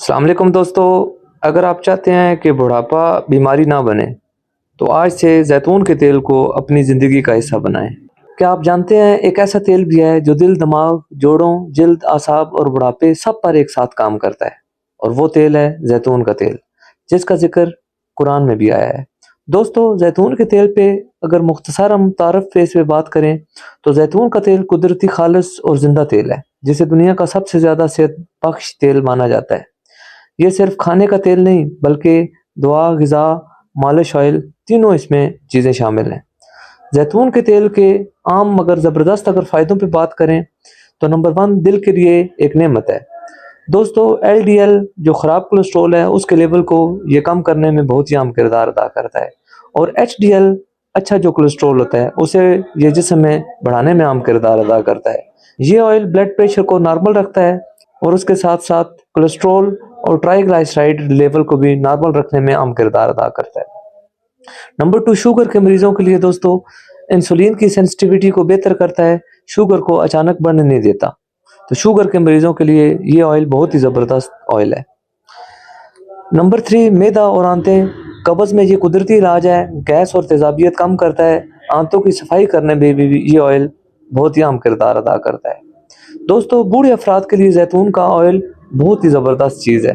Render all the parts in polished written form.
अस्सलाम वालेकुम दोस्तों। अगर आप चाहते हैं कि बुढ़ापा बीमारी ना बने तो आज से जैतून के तेल को अपनी ज़िंदगी का हिस्सा बनाएं। क्या आप जानते हैं एक ऐसा तेल भी है जो दिल, दिमाग, जोड़ों, जल्द, आसाब और बुढ़ापे सब पर एक साथ काम करता है, और वो तेल है जैतून का तेल, जिसका जिक्र कुरान में भी आया है। दोस्तों, जैतून के तेल पे अगर मुख्तसर हम तारफ़ पे इस पे बात करें तो जैतून का तेल कुदरती, खालिस और ज़िंदा तेल है, जिसे दुनिया का सबसे ज़्यादा सेहत बख्श तेल माना जाता है। ये सिर्फ खाने का तेल नहीं बल्कि दुआ, ग़िज़ा, मालिश ऑयल, तीनों इसमें चीज़ें शामिल हैं। जैतून के तेल के आम मगर ज़बरदस्त अगर फ़ायदों पे बात करें तो नंबर 1 दिल के लिए एक नेमत है। दोस्तों, एलडीएल जो ख़राब कोलेस्ट्रॉल है उसके लेवल को ये कम करने में बहुत ही अहम किरदार अदा करता है, और एचडीएल अच्छा जो कोलेस्ट्रॉल होता है उसे ये जिस्म में बढ़ाने में अहम किरदार अदा करता है। ये ऑयल ब्लड प्रेशर को नॉर्मल रखता है और उसके साथ साथ कोलेस्ट्रॉल और ट्राइग्लिसराइड लेवल को भी नॉर्मल रखने में अहम किरदार अदा करता है। नंबर 2 शुगर के मरीजों के लिए दोस्तों, इंसुलिन की सेंसिटिविटी को बेहतर करता है, शुगर को अचानक बढ़ने नहीं देता। तो शुगर के मरीजों के लिए ये ऑयल बहुत ही ज़बरदस्त ऑयल है। नंबर 3 मैदा और आंतें, कब्ज़ में ये कुदरती इलाज है, गैस और तेज़ाबियत कम करता है, आंतों की सफाई करने में भी ये ऑयल बहुत ही अहम किरदार अदा करता है। दोस्तों, बूढ़े अफराद के लिए जैतून का ऑयल बहुत ही ज़बरदस्त चीज़ है।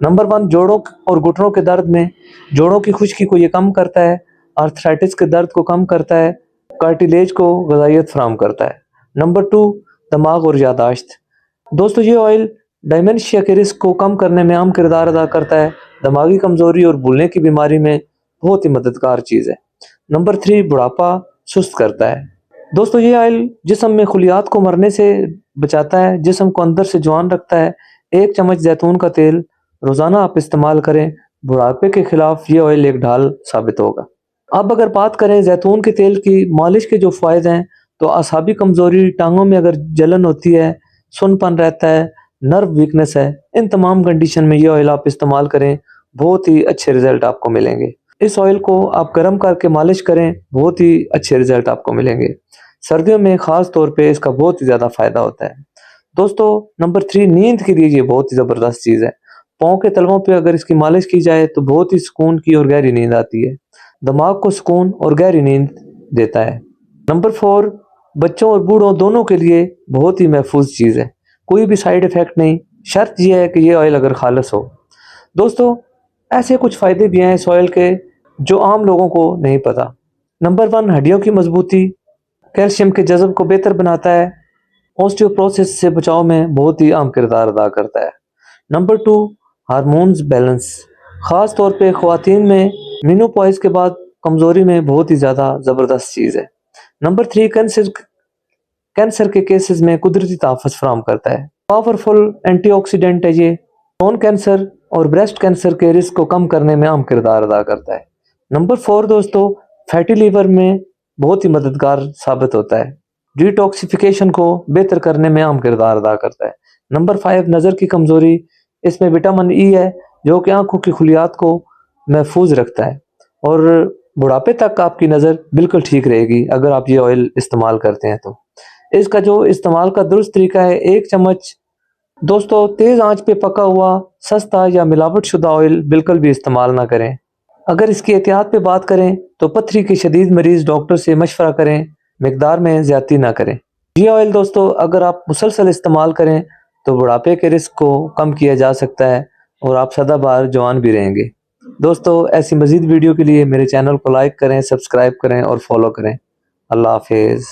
नंबर 1 जोड़ों और घुटनों के दर्द में, जोड़ों की खुश्की को ये कम करता है, आर्थराइटिस के दर्द को कम करता है, कार्टिलेज को ग़िज़ाइयत फराहम करता है। नंबर 2 दिमाग और यादाश्त। दोस्तों, ये ऑयल डिमेंशिया के रिस्क को कम करने में अहम किरदार अदा करता है, दिमागी कमज़ोरी और भूलने की बीमारी में बहुत ही मददगार चीज़ है। नंबर 3 बुढ़ापा सुस्त करता है। दोस्तों, ये ऑयल जिस्म में खुलियात को मरने से बचाता है, जिस्म को अंदर से जवान रखता है। 1 चम्मच जैतून का तेल रोज़ाना आप इस्तेमाल करें, बुढ़ापे के खिलाफ ये ऑयल एक ढाल साबित होगा। अब अगर बात करें जैतून के तेल की मालिश के जो फ़ायदे हैं, तो आसाबी कमज़ोरी, टांगों में अगर जलन होती है, सुन्नपन रहता है, नर्व वीकनेस है, इन तमाम कंडीशन में ये ऑयल आप इस्तेमाल करें, बहुत ही अच्छे रिज़ल्ट आपको मिलेंगे। इस ऑयल को आप गर्म करके मालिश करें, बहुत ही अच्छे रिज़ल्ट आपको मिलेंगे। सर्दियों में ख़ास तौर पे इसका बहुत ही ज़्यादा फ़ायदा होता है। दोस्तों, नंबर 3 नींद के लिए ये बहुत ही ज़बरदस्त चीज़ है। पाँव के तलवों पे अगर इसकी मालिश की जाए तो बहुत ही सुकून की और गहरी नींद आती है, दिमाग को सुकून और गहरी नींद देता है। नंबर 4 बच्चों और बूढ़ों दोनों के लिए बहुत ही महफूज चीज़ है, कोई भी साइड इफ़ेक्ट नहीं, शर्त यह है कि ये ऑयल अगर खालिस हो। दोस्तों, ऐसे कुछ फ़ायदे भी हैं इस ऑयल के जो आम लोगों को नहीं पता। नंबर 1 हड्डियों की मजबूती, कैल्शियम के जज़ब को बेहतर बनाता है, ऑस्टियोपोरोसिस से बचाव में बहुत ही अहम किरदार अदा करता है। नंबर 2 हार्मोन्स बैलेंस, ख़ास तौर पे ख़वातीन में मेनोपॉज़ के बाद कमज़ोरी में बहुत ही ज़्यादा ज़बरदस्त चीज़ है। नंबर 3 कैंसर के केसेस में कुदरती तहफ़्फ़ुज़ फराहम करता है, पावरफुल एंटीऑक्सीडेंट है ये, ब्रेन कैंसर और ब्रेस्ट कैंसर के रिस्क को कम करने में अहम किरदार अदा करता है। नंबर 4 दोस्तों फैटी लीवर में बहुत ही मददगार साबित होता है, डिटॉक्सिफिकेशन को बेहतर करने में अहम किरदार अदा करता है। नंबर 5 नज़र की कमज़ोरी, इसमें विटामिन ई है जो कि आँखों की खुलियात को महफूज रखता है, और बुढ़ापे तक आपकी नज़र बिल्कुल ठीक रहेगी अगर आप ये ऑयल इस्तेमाल करते हैं तो। इसका जो इस्तेमाल का दुरुस्त तरीका है, 1 चम्मच दोस्तों तेज़ आंच पे पका हुआ सस्ता या मिलावट शुदा ऑयल बिल्कुल भी इस्तेमाल ना करें। अगर इसकी एहतियात पे बात करें तो पथरी के शदीद मरीज़ डॉक्टर से मशवरा करें, मिकदार में ज़्यादती ना करें। ये ऑयल दोस्तों अगर आप मुसलसल इस्तेमाल करें तो बुढ़ापे के रिस्क को कम किया जा सकता है और आप सदाबहार जवान भी रहेंगे। दोस्तों, ऐसी मज़ीद वीडियो के लिए मेरे चैनल को लाइक करें, सब्सक्राइब करें और फॉलो करें। अल्लाह हाफ़िज़।